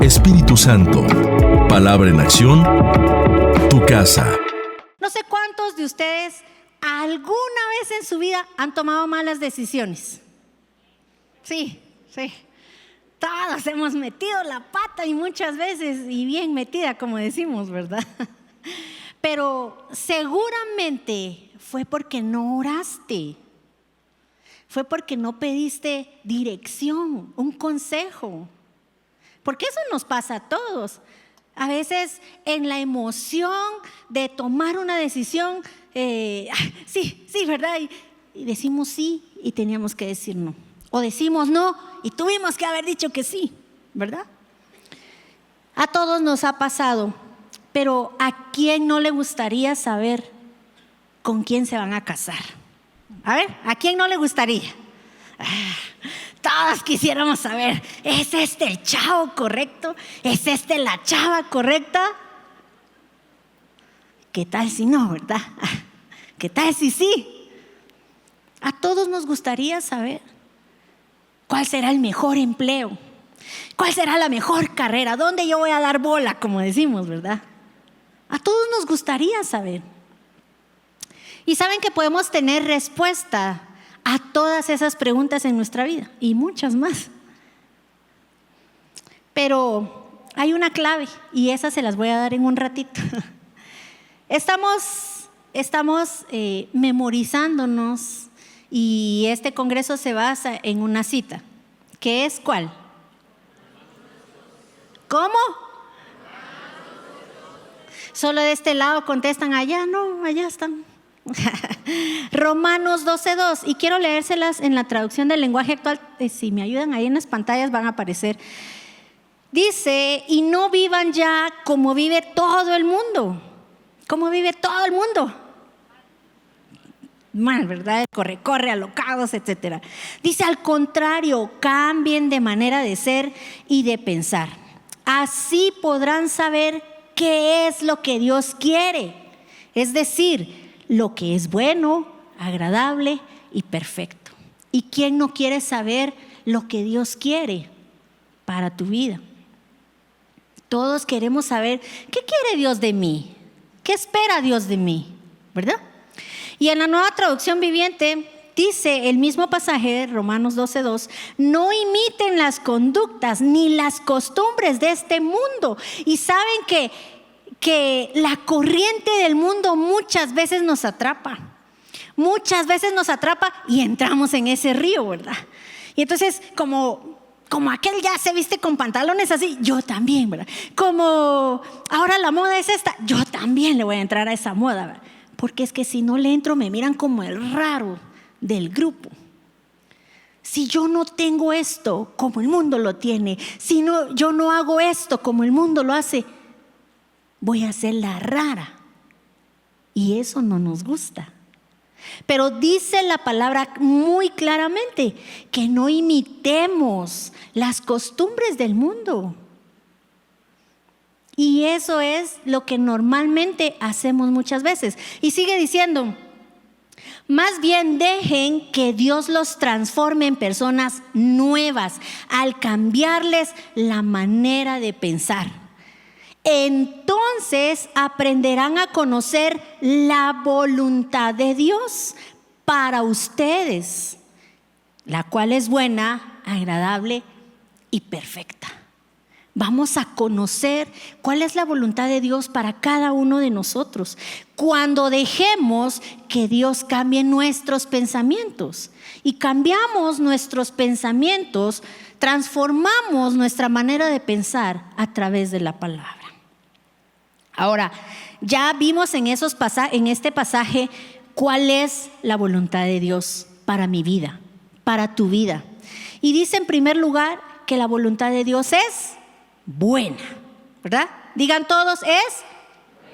Espíritu Santo, palabra en acción, tu casa. No sé cuántos de ustedes alguna vez en su vida han tomado malas decisiones. Sí. Todos hemos metido la pata y muchas veces, y bien metida, como decimos, ¿verdad? Pero seguramente fue porque no oraste. Fue porque no pediste dirección, un consejo. Porque eso nos pasa a todos. A veces en la emoción de tomar una decisión, sí, ¿verdad? Y decimos sí y teníamos que decir no. O decimos no y tuvimos que haber dicho que sí, ¿verdad? A todos nos ha pasado, pero ¿a quién no le gustaría saber con quién se van a casar? A ver, ¿a quién no le gustaría? Todos quisiéramos saber, ¿es este el chavo correcto? ¿Es este la chava correcta? ¿Qué tal si no, verdad? ¿Qué tal si sí? A todos nos gustaría saber cuál será el mejor empleo, cuál será la mejor carrera, dónde yo voy a dar bola, como decimos, ¿verdad? A todos nos gustaría saber. Y saben que podemos tener respuesta a todas esas preguntas en nuestra vida y muchas más. Pero hay una clave y esa se las voy a dar en un ratito. Estamos memorizándonos y este congreso se basa en una cita. ¿Qué es cuál? ¿Cómo? Solo de este lado contestan allá, no, allá están. Romanos 12:2, y quiero leérselas en la traducción del lenguaje actual. Si me ayudan, ahí en las pantallas van a aparecer. Dice: y no vivan ya como vive todo el mundo. ¿Cómo vive todo el mundo? Mal, ¿verdad? Corre, alocados, etcétera. Dice: al contrario, cambien de manera de ser y de pensar. Así podrán saber qué es lo que Dios quiere. Es decir, lo que es bueno, agradable y perfecto. ¿Y quién no quiere saber lo que Dios quiere para tu vida? Todos queremos saber qué quiere Dios de mí, qué espera Dios de mí, ¿verdad? Y en la Nueva Traducción Viviente dice el mismo pasaje, Romanos 12:2, no imiten las conductas ni las costumbres de este mundo. Y saben que la corriente del mundo muchas veces nos atrapa y entramos en ese río, ¿verdad? Y entonces como aquel ya se viste con pantalones así, yo también, ¿verdad? Como ahora la moda es esta, yo también le voy a entrar a esa moda, ¿verdad? Porque es que si no le entro me miran como el raro del grupo. Si yo no tengo esto como el mundo lo tiene, si no, yo no hago esto como el mundo lo hace, voy a ser la rara. Y eso no nos gusta. Pero dice la palabra muy claramente que no imitemos las costumbres del mundo. Y eso es lo que normalmente hacemos muchas veces. Y sigue diciendo: más bien dejen que Dios los transforme en personas nuevas al cambiarles la manera de pensar. Entonces aprenderán a conocer la voluntad de Dios para ustedes, la cual es buena, agradable y perfecta. Vamos a conocer cuál es la voluntad de Dios para cada uno de nosotros cuando dejemos que Dios cambie nuestros pensamientos. Y cambiamos nuestros pensamientos, transformamos nuestra manera de pensar a través de la palabra. Ahora, ya vimos en este pasaje cuál es la voluntad de Dios para mi vida, para tu vida. Y dice en primer lugar que la voluntad de Dios es buena, ¿verdad? Digan todos, es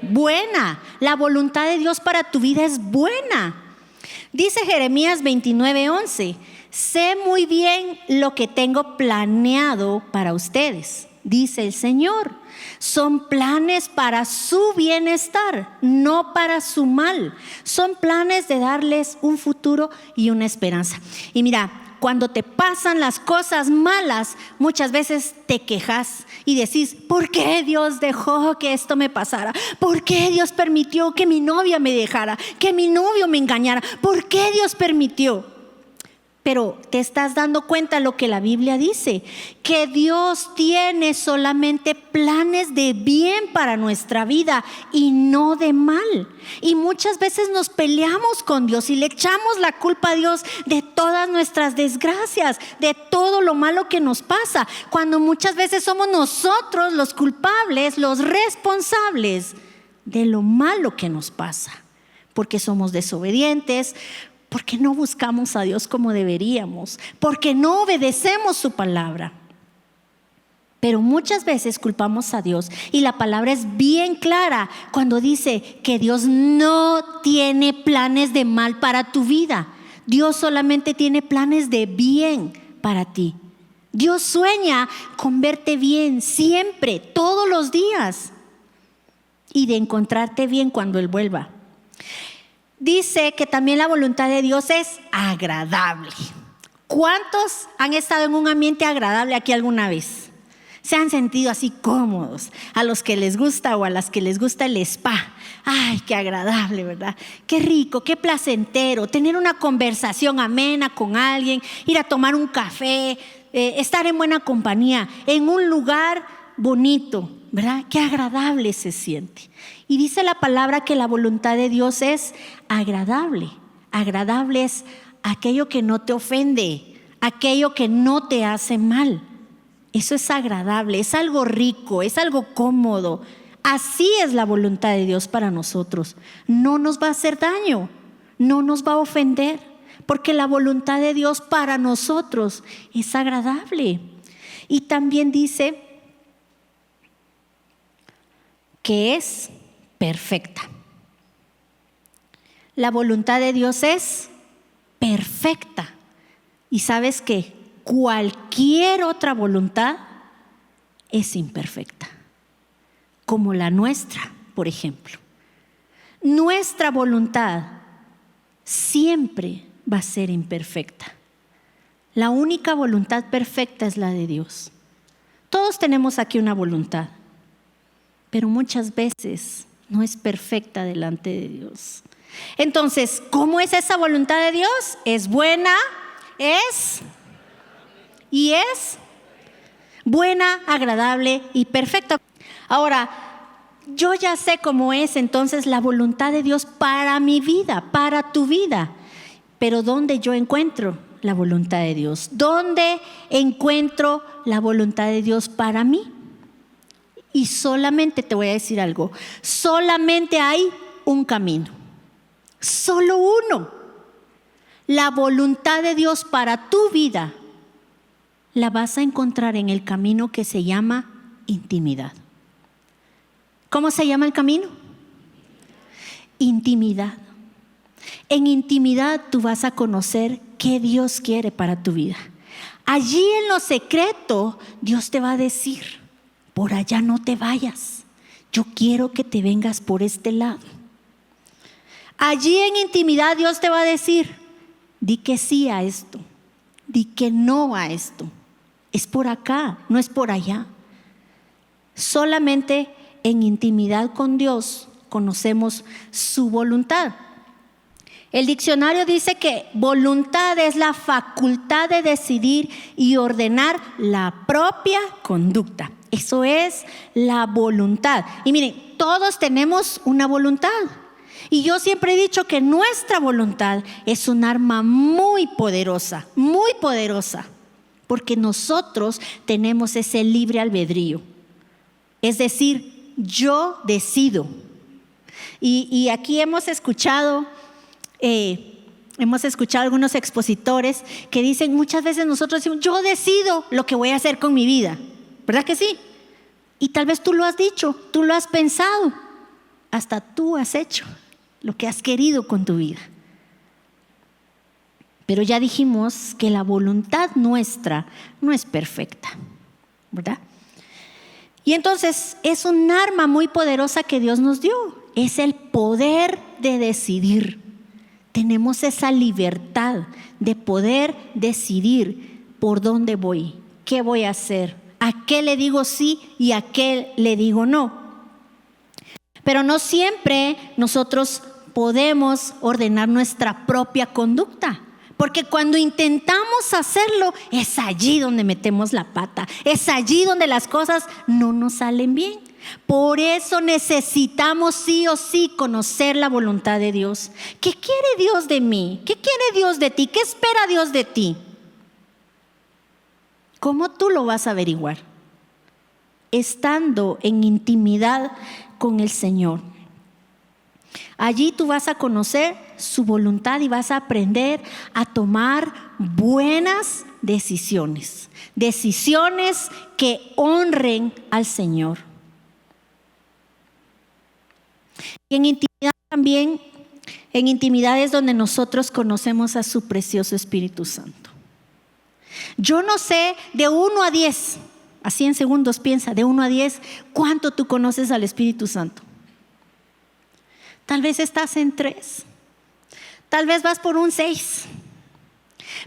buena. La voluntad de Dios para tu vida es buena. Dice Jeremías 29:11, sé muy bien lo que tengo planeado para ustedes, dice el Señor. Son planes para su bienestar, no para su mal. Son planes de darles un futuro y una esperanza. Y mira, Cuando te pasan las cosas malas, muchas veces te quejas y decís, ¿por qué Dios dejó que esto me pasara? ¿Por qué Dios permitió que mi novia me dejara? Que mi novio me engañara. ¿Por qué Dios permitió? Pero te estás dando cuenta de lo que la Biblia dice, que Dios tiene solamente planes de bien para nuestra vida y no de mal. Y muchas veces nos peleamos con Dios y le echamos la culpa a Dios de todas nuestras desgracias, de todo lo malo que nos pasa, cuando muchas veces somos nosotros los culpables, los responsables de lo malo que nos pasa, porque somos desobedientes, porque no buscamos a Dios como deberíamos, porque no obedecemos su palabra. Pero muchas veces culpamos a Dios y la palabra es bien clara cuando dice que Dios no tiene planes de mal para tu vida. Dios solamente tiene planes de bien para ti. Dios sueña con verte bien siempre, todos los días, y de encontrarte bien cuando Él vuelva. Dice que también la voluntad de Dios es agradable. ¿Cuántos han estado en un ambiente agradable aquí alguna vez? ¿Se han sentido así cómodos? A los que les gusta o a las que les gusta el spa. Ay, qué agradable, ¿verdad? Qué rico, qué placentero. Tener una conversación amena con alguien, ir a tomar un café, estar en buena compañía, en un lugar bonito, ¿verdad? Qué agradable se siente. Y dice la palabra que la voluntad de Dios es agradable. Agradable es aquello que no te ofende, aquello que no te hace mal. Eso es agradable, es algo rico, es algo cómodo. Así es la voluntad de Dios para nosotros. No nos va a hacer daño, no nos va a ofender, porque la voluntad de Dios para nosotros es agradable. Y también dice que es perfecta. La voluntad de Dios es perfecta. Y sabes que cualquier otra voluntad es imperfecta, como la nuestra, por ejemplo. Nuestra voluntad siempre va a ser imperfecta. La única voluntad perfecta es la de Dios. Todos tenemos aquí una voluntad, pero muchas veces no es perfecta delante de Dios. Entonces, ¿cómo es esa voluntad de Dios? Es buena, es buena, agradable y perfecta. Ahora, yo ya sé cómo es entonces la voluntad de Dios para mi vida, para tu vida. Pero ¿dónde yo encuentro la voluntad de Dios? ¿Dónde encuentro la voluntad de Dios para mí? Y solamente te voy a decir algo, solamente hay un camino, solo uno. La voluntad de Dios para tu vida la vas a encontrar en el camino que se llama intimidad. ¿Cómo se llama el camino? Intimidad. En intimidad tú vas a conocer qué Dios quiere para tu vida. Allí en lo secreto Dios te va a decir, por allá no te vayas, yo quiero que te vengas por este lado. Allí en intimidad Dios te va a decir, di que sí a esto, di que no a esto. Es por acá, no es por allá. Solamente en intimidad con Dios conocemos su voluntad. El diccionario dice que voluntad es la facultad de decidir y ordenar la propia conducta. Eso es la voluntad. Y miren, todos tenemos una voluntad. Y yo siempre he dicho que nuestra voluntad es un arma muy poderosa, porque nosotros tenemos ese libre albedrío. Es decir, yo decido. Y aquí hemos escuchado algunos expositores que dicen, muchas veces nosotros decimos, yo decido lo que voy a hacer con mi vida. ¿Verdad que sí? Y tal vez tú lo has dicho, tú lo has pensado, hasta tú has hecho lo que has querido con tu vida. Pero ya dijimos que la voluntad nuestra no es perfecta, ¿verdad? Y entonces es un arma muy poderosa que Dios nos dio. Es el poder de decidir. tenemos esa libertad de poder decidir por dónde voy, qué voy a hacer, a qué le digo sí y a qué le digo no. Pero no siempre nosotros podemos ordenar nuestra propia conducta, porque cuando intentamos hacerlo es allí donde metemos la pata, es allí donde las cosas no nos salen bien. Por eso necesitamos sí o sí conocer la voluntad de Dios. ¿Qué quiere Dios de mí? ¿Qué quiere Dios de ti? ¿Qué espera Dios de ti? ¿Cómo tú lo vas a averiguar? Estando en intimidad con el Señor. Allí tú vas a conocer su voluntad y vas a aprender a tomar buenas decisiones. Decisiones que honren al Señor. Y en intimidad también, en intimidad es donde nosotros conocemos a su precioso Espíritu Santo. Yo no sé de 1 a 10, así en segundos piensa, de 1 a 10, ¿cuánto tú conoces al Espíritu Santo? Tal vez estás en 3, tal vez vas por un 6,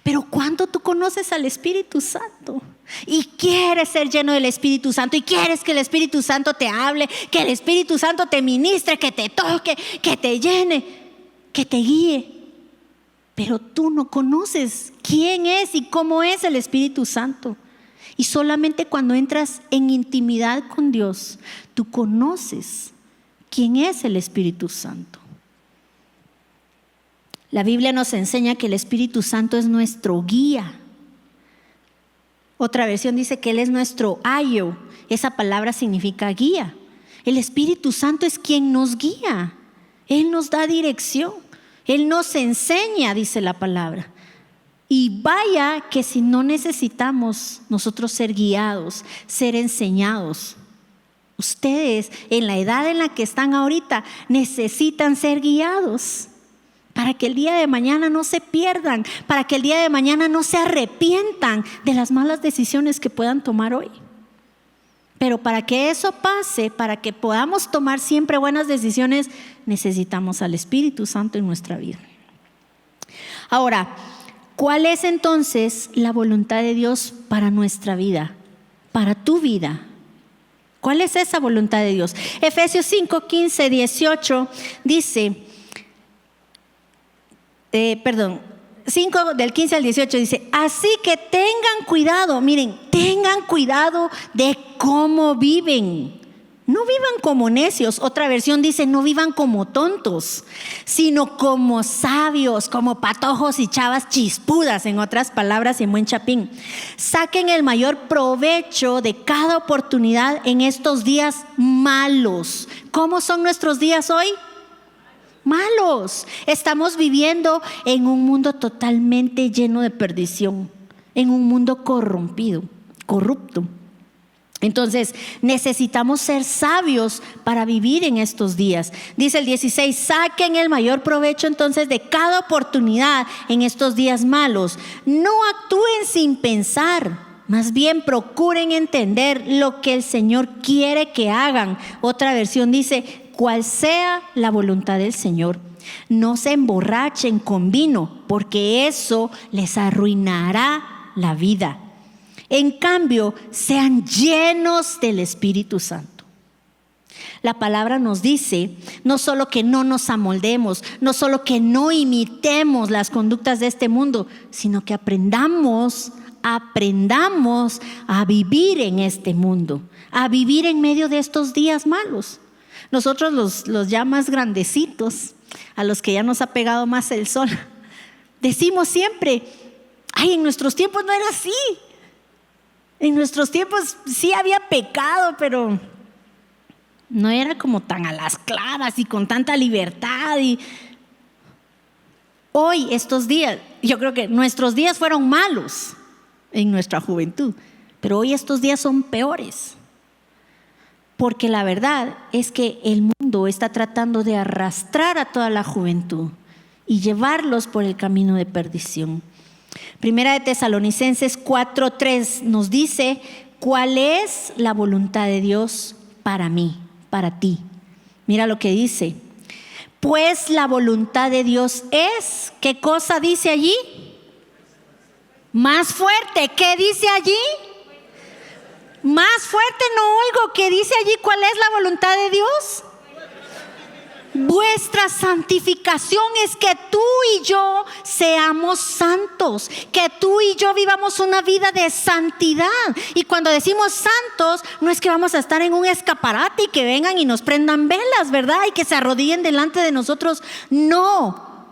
pero ¿cuánto tú conoces al Espíritu Santo? Y quieres ser lleno del Espíritu Santo y quieres que el Espíritu Santo te hable, que el Espíritu Santo te ministre, que te toque, que te llene, que te guíe. Pero tú no conoces quién es y cómo es el Espíritu Santo. Y solamente cuando entras en intimidad con Dios, tú conoces quién es el Espíritu Santo. La Biblia nos enseña que el Espíritu Santo es nuestro guía. Otra versión dice que Él es nuestro ayo. Esa palabra significa guía. El Espíritu Santo es quien nos guía. Él nos da dirección. Él nos enseña, dice la palabra. Y vaya que si no necesitamos nosotros ser guiados, ser enseñados. Ustedes en la edad en la que están ahorita necesitan ser guiados. Para que el día de mañana no se pierdan, para que el día de mañana no se arrepientan de las malas decisiones que puedan tomar hoy. Pero para que eso pase, para que podamos tomar siempre buenas decisiones, necesitamos al Espíritu Santo en nuestra vida. Ahora, ¿cuál es entonces la voluntad de Dios para nuestra vida, para tu vida? ¿Cuál es esa voluntad de Dios? Efesios 5, 15, 18 dice... 5 del 15 al 18 dice, así que tengan cuidado, miren, tengan cuidado de cómo viven. No vivan como necios, otra versión dice, no vivan como tontos, sino como sabios, como patojos y chavas chispudas, en otras palabras, en buen chapín. Saquen el mayor provecho de cada oportunidad en estos días malos. ¿Cómo son nuestros días hoy? Malos. Estamos viviendo en un mundo totalmente lleno de perdición, en un mundo corrompido, corrupto. Entonces necesitamos ser sabios para vivir en estos días. Dice el 16, saquen el mayor provecho entonces de cada oportunidad en estos días malos. No actúen sin pensar, más bien procuren entender lo que el Señor quiere que hagan. Otra versión dice, cual sea la voluntad del Señor. No se emborrachen con vino, porque eso les arruinará la vida. En cambio, sean llenos del Espíritu Santo. La palabra nos dice, no solo que no nos amoldemos, no solo que no imitemos las conductas de este mundo, sino que aprendamos a vivir en este mundo, a vivir en medio de estos días malos. Nosotros los ya más grandecitos, a los que ya nos ha pegado más el sol, decimos siempre, ay, en nuestros tiempos no era así. En nuestros tiempos sí había pecado, pero no era como tan a las claras y con tanta libertad. Y hoy, estos días, yo creo que nuestros días fueron malos en nuestra juventud, pero hoy estos días son peores. Porque la verdad es que el mundo está tratando de arrastrar a toda la juventud y llevarlos por el camino de perdición. Primera de Tesalonicenses 4:3 nos dice cuál es la voluntad de Dios para mí, para ti. Mira lo que dice. Pues la voluntad de Dios es, ¿qué cosa dice allí? Más fuerte, ¿qué dice allí? Más fuerte, no oigo, ¿qué dice allí? ¿Cuál es la voluntad de Dios? Vuestra santificación, es que tú y yo seamos santos, que tú y yo vivamos una vida de santidad. Y cuando decimos santos, no es que vamos a estar en un escaparate y que vengan y nos prendan velas, ¿verdad? Y que se arrodillen delante de nosotros. No.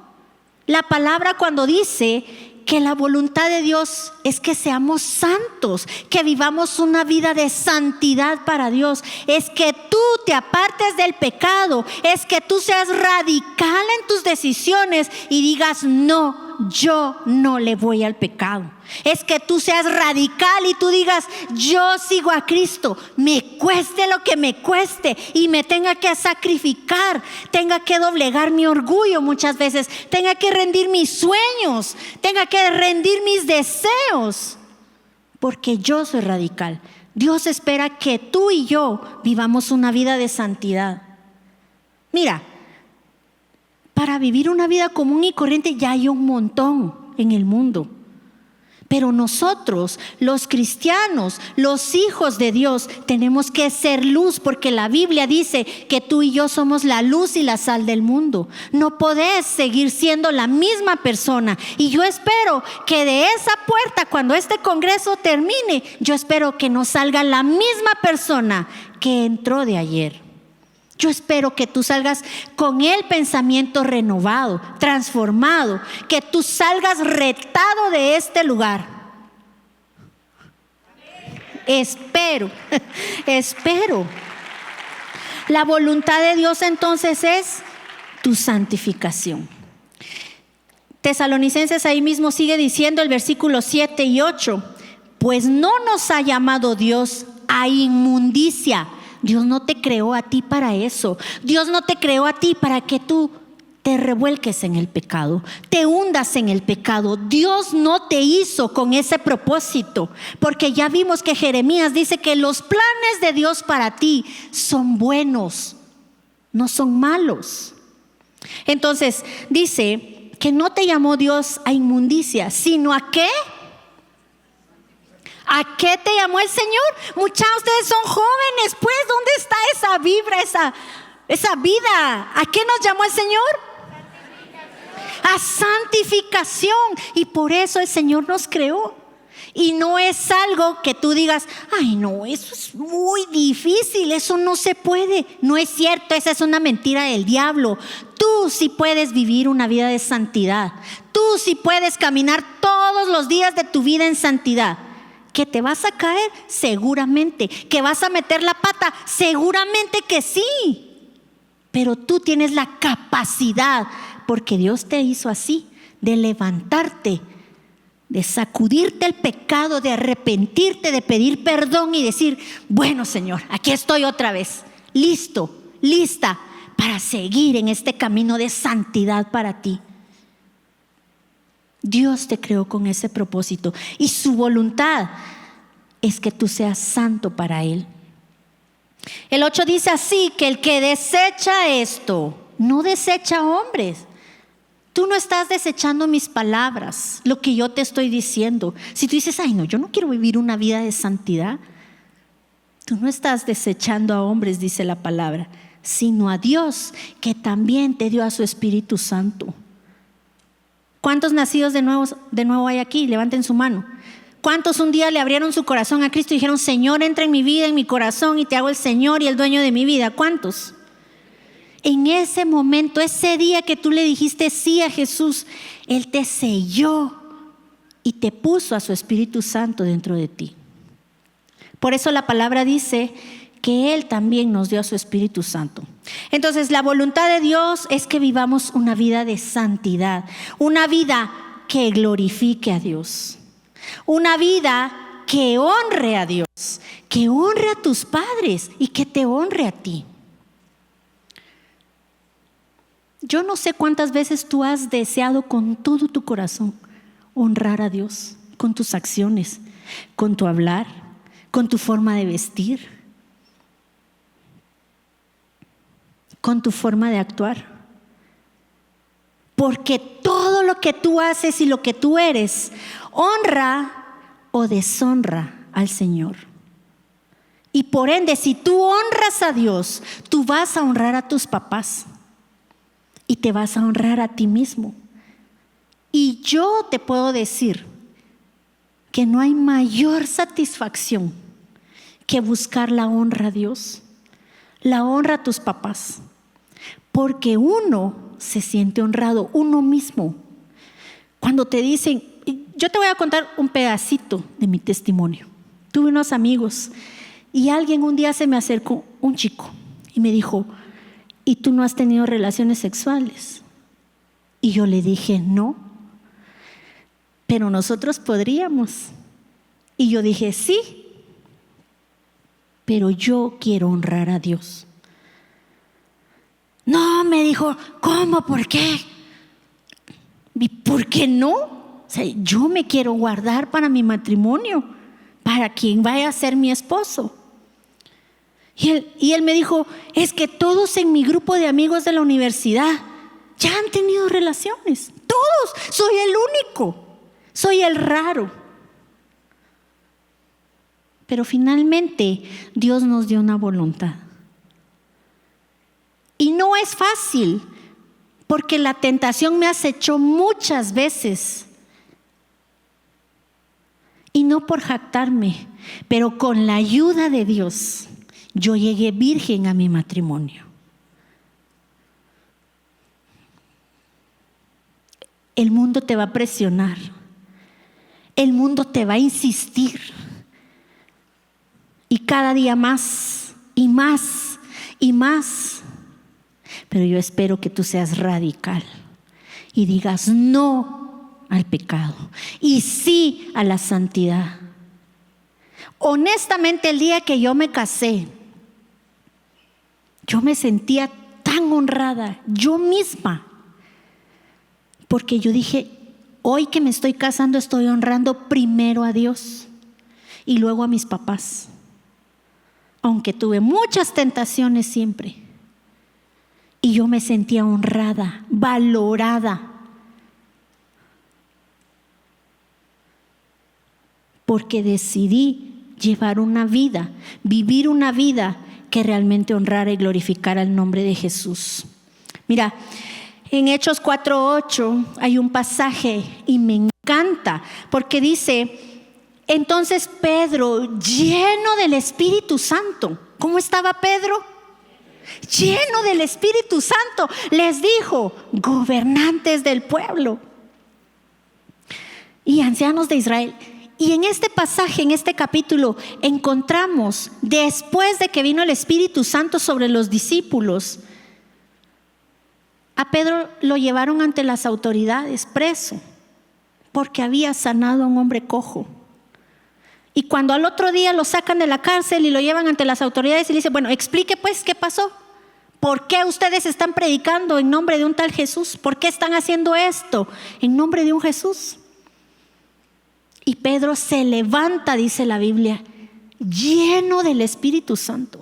La palabra cuando dice que la voluntad de Dios es que seamos santos, que vivamos una vida de santidad para Dios, es que tú te apartes del pecado, es que tú seas radical en tus decisiones y digas: no, yo no le voy al pecado. Es que tú seas radical y tú digas: yo sigo a Cristo, me cueste lo que me cueste y me tenga que sacrificar, tenga que doblegar mi orgullo muchas veces, tenga que rendir mis sueños, tenga que rendir mis deseos, porque yo soy radical. Dios espera que tú y yo vivamos una vida de santidad. Mira, para vivir una vida común y corriente ya hay un montón en el mundo. Pero nosotros, los cristianos, los hijos de Dios, tenemos que ser luz, porque la Biblia dice que tú y yo somos la luz y la sal del mundo. No podés seguir siendo la misma persona. Y yo espero que de esa puerta, cuando este congreso termine, yo espero que no salga la misma persona que entró de ayer. Yo espero que tú salgas con el pensamiento renovado, transformado, que tú salgas retado de este lugar. Espero. La voluntad de Dios entonces es tu santificación. Tesalonicenses ahí mismo sigue diciendo el versículo 7 y 8: pues no nos ha llamado Dios a inmundicia. Dios no te creó a ti para eso. Dios no te creó a ti para que tú te revuelques en el pecado, te hundas en el pecado. Dios no te hizo con ese propósito, porque ya vimos que Jeremías dice que los planes de Dios para ti son buenos, no son malos. Entonces dice que no te llamó Dios a inmundicia, sino ¿a qué? ¿A qué te llamó el Señor? Muchas de ustedes son jóvenes, pues ¿dónde está esa vibra, esa vida? ¿A qué nos llamó el Señor? A santificación. Y por eso el Señor nos creó. Y no es algo que tú digas: ay no, eso es muy difícil, eso no se puede. No es cierto, esa es una mentira del diablo. Tú sí puedes vivir una vida de santidad. Tú sí puedes caminar todos los días de tu vida en santidad. ¿Que te vas a caer? Seguramente. ¿Que vas a meter la pata? Seguramente que sí. Pero tú tienes la capacidad, porque Dios te hizo así, de levantarte, de sacudirte el pecado, de arrepentirte, de pedir perdón y decir: bueno, Señor, aquí estoy otra vez, listo, lista para seguir en este camino de santidad para ti. Dios te creó con ese propósito y su voluntad es que tú seas santo para Él. El 8 dice así: que el que desecha esto, no desecha hombres. Tú no estás desechando mis palabras, lo que yo te estoy diciendo. Si tú dices: ay no, yo no quiero vivir una vida de santidad, tú no estás desechando a hombres, dice la palabra, sino a Dios, que también te dio a su Espíritu Santo. ¿Cuántos nacidos de nuevo hay aquí? Levanten su mano. ¿Cuántos un día le abrieron su corazón a Cristo y dijeron: Señor, entra en mi vida, en mi corazón, y te hago el Señor y el dueño de mi vida? ¿Cuántos? En ese momento, ese día que tú le dijiste sí a Jesús, Él te selló y te puso a su Espíritu Santo dentro de ti. Por eso la palabra dice que Él también nos dio a su Espíritu Santo. Entonces, la voluntad de Dios es que vivamos una vida de santidad, una vida que glorifique a Dios, una vida que honre a Dios, que honre a tus padres y que te honre a ti. Yo no sé cuántas veces tú has deseado con todo tu corazón honrar a Dios con tus acciones, con tu hablar, con tu forma de vestir, con tu forma de actuar. porque todo lo que tú haces y lo que tú eres honra o deshonra al Señor. Y por ende, si tú honras a Dios, tú vas a honrar a tus papás y te vas a honrar a ti mismo. Y yo te puedo decir que no hay mayor satisfacción que buscar la honra a Dios, la honra a tus papás, porque uno se siente honrado, uno mismo. Cuando te dicen, yo te voy a contar un pedacito de mi testimonio. Tuve unos amigos y alguien un día se me acercó, un chico, y me dijo, ¿y tú no has tenido relaciones sexuales? Y yo le dije, no, pero nosotros podríamos. Y yo dije, sí, pero yo quiero honrar a Dios. No, me dijo, ¿cómo? ¿Por qué? ¿Y por qué no? O sea, yo me quiero guardar para mi matrimonio, para quien vaya a ser mi esposo. Y él me dijo, es que todos en mi grupo de amigos de la universidad ya han tenido relaciones. Todos, soy el único, soy el raro. Pero finalmente Dios nos dio una voluntad. Y no es fácil, porque la tentación me acechó muchas veces. Y no por jactarme, pero con la ayuda de Dios, yo llegué virgen a mi matrimonio. El mundo te va a presionar. El mundo te va a insistir. Y cada día más, y más, y más. Pero yo espero que tú seas radical y digas no al pecado y sí a la santidad. Honestamente, el día que yo me casé, yo me sentía tan honrada yo misma, porque yo dije, hoy que me estoy casando estoy honrando primero a Dios y luego a mis papás, aunque tuve muchas tentaciones siempre. Y yo me sentía honrada, valorada, porque decidí llevar una vida, vivir una vida que realmente honrara y glorificara el nombre de Jesús. Mira, en Hechos 4:8 hay un pasaje y me encanta, porque dice, entonces Pedro, lleno del Espíritu Santo, ¿cómo estaba Pedro? Lleno del Espíritu Santo, les dijo, gobernantes del pueblo y ancianos de Israel. Y en este pasaje, en este capítulo, encontramos, después de que vino el Espíritu Santo sobre los discípulos, a Pedro lo llevaron ante las autoridades preso, porque había sanado a un hombre cojo. Y cuando al otro día lo sacan de la cárcel y lo llevan ante las autoridades y le dicen, bueno, explique pues qué pasó. ¿Por qué ustedes están predicando en nombre de un tal Jesús? ¿Por qué están haciendo esto en nombre de un Jesús? Y Pedro se levanta, dice la Biblia, lleno del Espíritu Santo.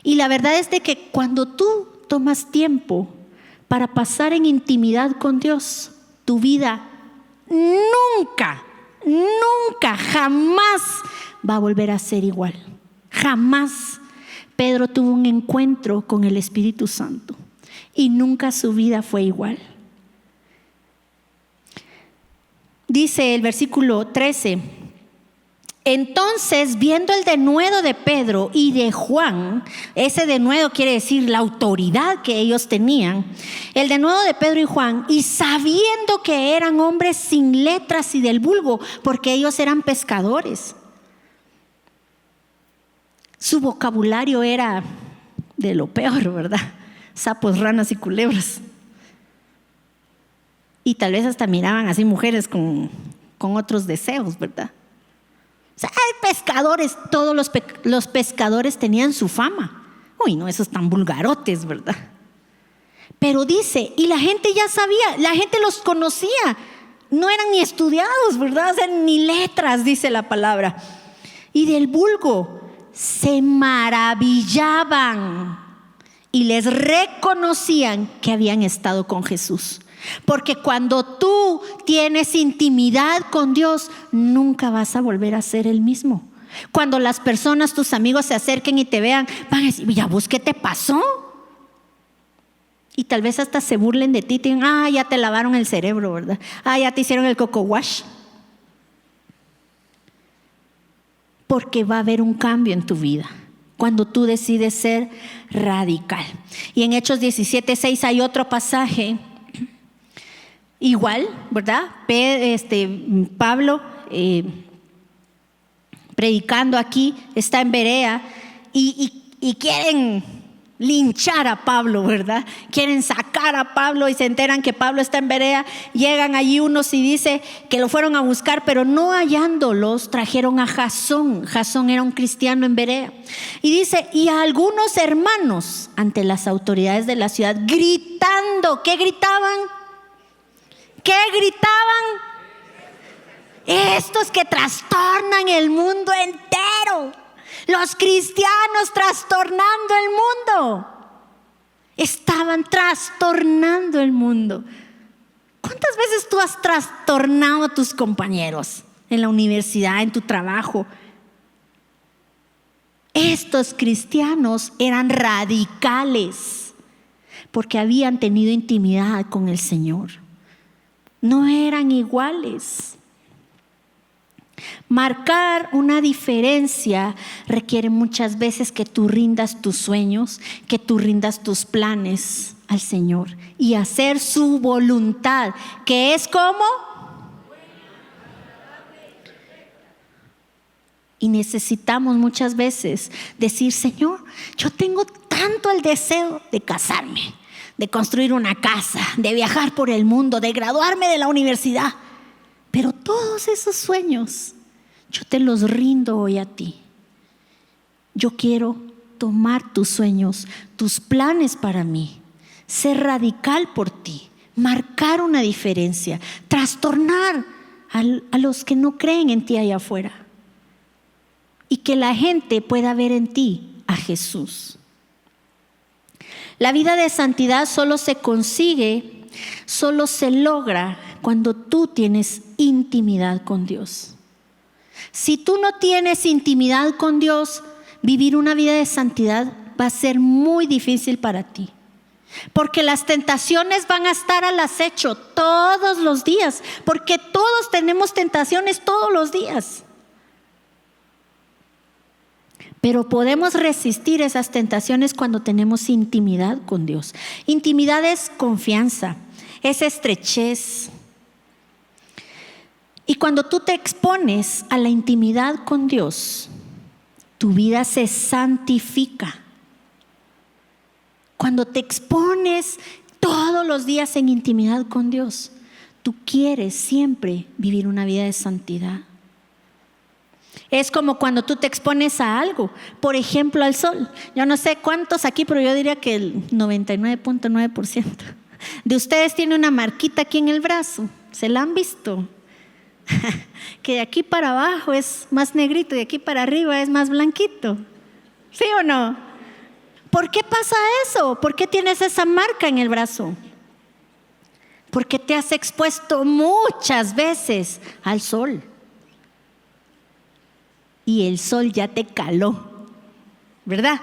Y la verdad es de que cuando tú tomas tiempo para pasar en intimidad con Dios, tu vida nunca, jamás va a volver a ser igual. Jamás. Pedro tuvo un encuentro con el Espíritu Santo y nunca su vida fue igual. Dice el versículo 13, entonces viendo el denuedo de Pedro y de Juan, ese denuedo quiere decir la autoridad que ellos tenían, el denuedo de Pedro y Juan, y sabiendo que eran hombres sin letras y del vulgo, porque ellos eran pescadores, su vocabulario era de lo peor, ¿verdad? Sapos, ranas y culebras. Y tal vez hasta miraban así mujeres con otros deseos, ¿verdad? O sea, hay pescadores, todos los pescadores tenían su fama. Uy, no, esos tan vulgarotes, ¿verdad? Pero dice, y la gente ya sabía, la gente los conocía, no eran ni estudiados, ¿verdad? O sea, ni letras, dice la palabra. Y del vulgo se maravillaban y les reconocían que habían estado con Jesús. Porque cuando tú tienes intimidad con Dios, nunca vas a volver a ser el mismo. Cuando las personas, tus amigos se acerquen y te vean, van a decir, ¿ya vos qué te pasó? Y tal vez hasta se burlen de ti, te digan, ya te lavaron el cerebro, ¿verdad? Ya te hicieron el coco wash. Porque va a haber un cambio en tu vida cuando tú decides ser radical. Y en Hechos 17:6 hay otro pasaje igual, ¿verdad? Pablo predicando aquí, está en Berea y quieren linchar a Pablo, ¿verdad? Quieren sacar a Pablo y se enteran que Pablo está en Berea. Llegan allí unos y dice que lo fueron a buscar, pero no hallándolos, trajeron a Jasón. Jasón era un cristiano en Berea. Y dice, y a algunos hermanos ante las autoridades de la ciudad gritando. ¿Qué gritaban? ¿Qué gritaban? Estos que trastornan el mundo entero. Los cristianos trastornando el mundo. Estaban trastornando el mundo. ¿Cuántas veces tú has trastornado a tus compañeros en la universidad, en tu trabajo? Estos cristianos eran radicales porque habían tenido intimidad con el Señor. No eran iguales. Marcar una diferencia requiere muchas veces que tú rindas tus sueños, que tú rindas tus planes al Señor y hacer su voluntad, que es como. Y necesitamos muchas veces decir, Señor, yo tengo tanto el deseo de casarme, de construir una casa, de viajar por el mundo, de graduarme de la universidad. Pero todos esos sueños, yo te los rindo hoy a ti. Yo quiero tomar tus sueños, tus planes para mí, ser radical por ti, marcar una diferencia, trastornar a los que no creen en ti allá afuera. Y que la gente pueda ver en ti a Jesús. La vida de santidad solo se consigue, solo se logra cuando tú tienes intimidad con Dios. Si tú no tienes intimidad con Dios, vivir una vida de santidad va a ser muy difícil para ti. Porque las tentaciones van a estar al acecho todos los días. Porque todos tenemos tentaciones todos los días. Pero podemos resistir esas tentaciones cuando tenemos intimidad con Dios. Intimidad es confianza, es estrechez. Y cuando tú te expones a la intimidad con Dios, tu vida se santifica. Cuando te expones todos los días en intimidad con Dios, tú quieres siempre vivir una vida de santidad. Es como cuando tú te expones a algo, por ejemplo al sol. Yo no sé cuántos aquí, pero yo diría que el 99.9% de ustedes tiene una marquita aquí en el brazo. ¿Se la han visto? Que de aquí para abajo es más negrito y de aquí para arriba es más blanquito. ¿Sí o no? ¿Por qué pasa eso? ¿Por qué tienes esa marca en el brazo? Porque te has expuesto muchas veces al sol. Y el sol ya te caló, ¿verdad?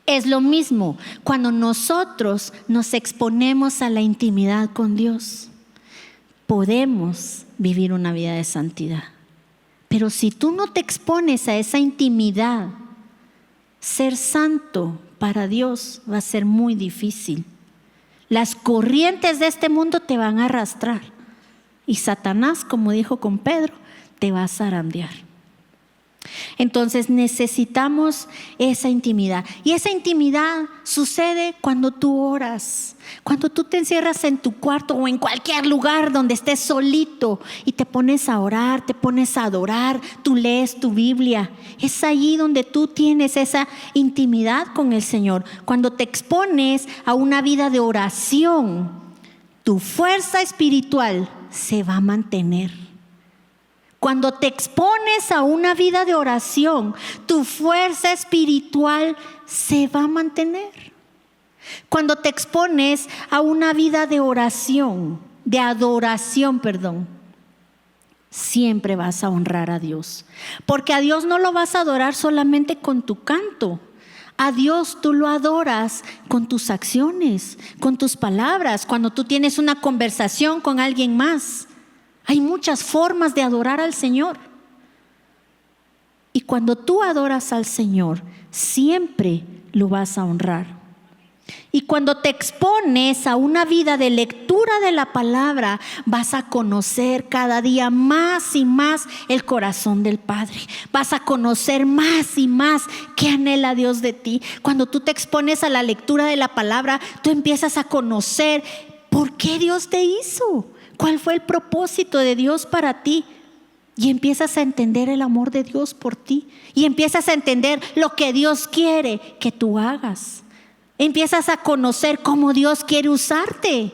Es lo mismo cuando nosotros nos exponemos a la intimidad con Dios. Podemos vivir una vida de santidad. Pero si tú no te expones a esa intimidad, ser santo para Dios va a ser muy difícil. Las corrientes de este mundo te van a arrastrar. Y Satanás, como dijo con Pedro, te va a zarandear. Entonces necesitamos esa intimidad. Y esa intimidad sucede cuando tú oras. Cuando tú te encierras en tu cuarto o en cualquier lugar donde estés solito y te pones a orar, te pones a adorar, tú lees tu Biblia. Es allí donde tú tienes esa intimidad con el Señor. Cuando te expones a una vida de oración, tu fuerza espiritual se va a mantener. Cuando te expones a una vida de oración, tu fuerza espiritual se va a mantener. Cuando te expones a una vida de oración, de adoración, siempre vas a honrar a Dios. Porque a Dios no lo vas a adorar solamente con tu canto. A Dios tú lo adoras con tus acciones, con tus palabras, cuando tú tienes una conversación con alguien más. Hay muchas formas de adorar al Señor. Y cuando tú adoras al Señor, siempre lo vas a honrar. Y cuando te expones a una vida de lectura de la palabra, vas a conocer cada día más y más el corazón del Padre. Vas a conocer más y más qué anhela Dios de ti. Cuando tú te expones a la lectura de la palabra, tú empiezas a conocer por qué Dios te hizo, cuál fue el propósito de Dios para ti. Y empiezas a entender el amor de Dios por ti. Y empiezas a entender lo que Dios quiere que tú hagas. Empiezas a conocer cómo Dios quiere usarte.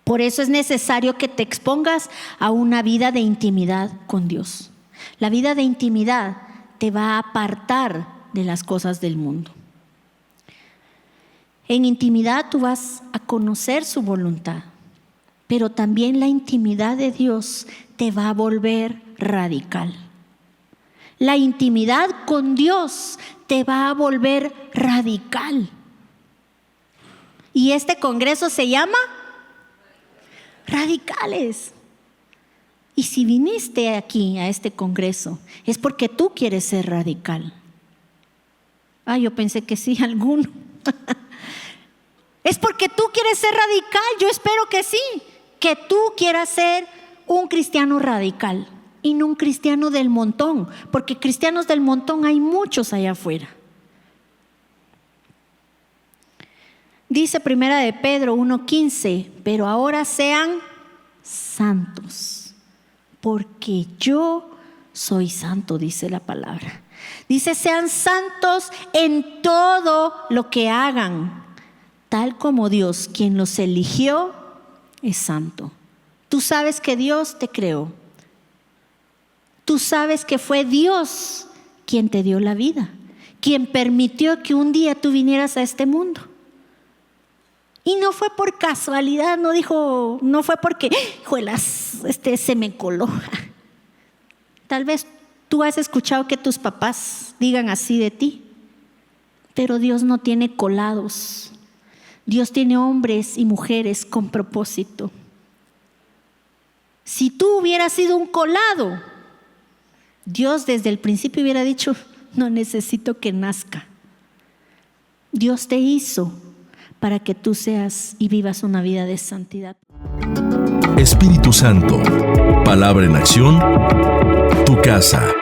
Por eso es necesario que te expongas a una vida de intimidad con Dios. La vida de intimidad te va a apartar de las cosas del mundo. En intimidad tú vas a conocer su voluntad, pero también la intimidad de Dios te va a volver radical. La intimidad con Dios te va a volver radical. Y este congreso se llama Radicales. Y si viniste aquí a este congreso, es porque tú quieres ser radical. Yo pensé que sí, alguno. Es porque tú quieres ser radical. Yo espero que sí, que tú quieras ser un cristiano radical. Y no un cristiano del montón, porque cristianos del montón hay muchos allá afuera. Dice Primera de Pedro 1:15, pero ahora sean santos, porque yo soy santo, dice la palabra. Dice, sean santos en todo lo que hagan, tal como Dios, quien los eligió, es santo. Tú sabes que Dios te creó. Tú sabes que fue Dios quien te dio la vida, quien permitió que un día tú vinieras a este mundo. Y no fue por casualidad, no fue porque, se me coló. Tal vez tú has escuchado que tus papás digan así de ti, pero Dios no tiene colados. Dios tiene hombres y mujeres con propósito. Si tú hubieras sido un colado, Dios desde el principio hubiera dicho, no necesito que nazca. Dios te hizo para que tú seas y vivas una vida de santidad. Espíritu Santo, palabra en acción, tu casa.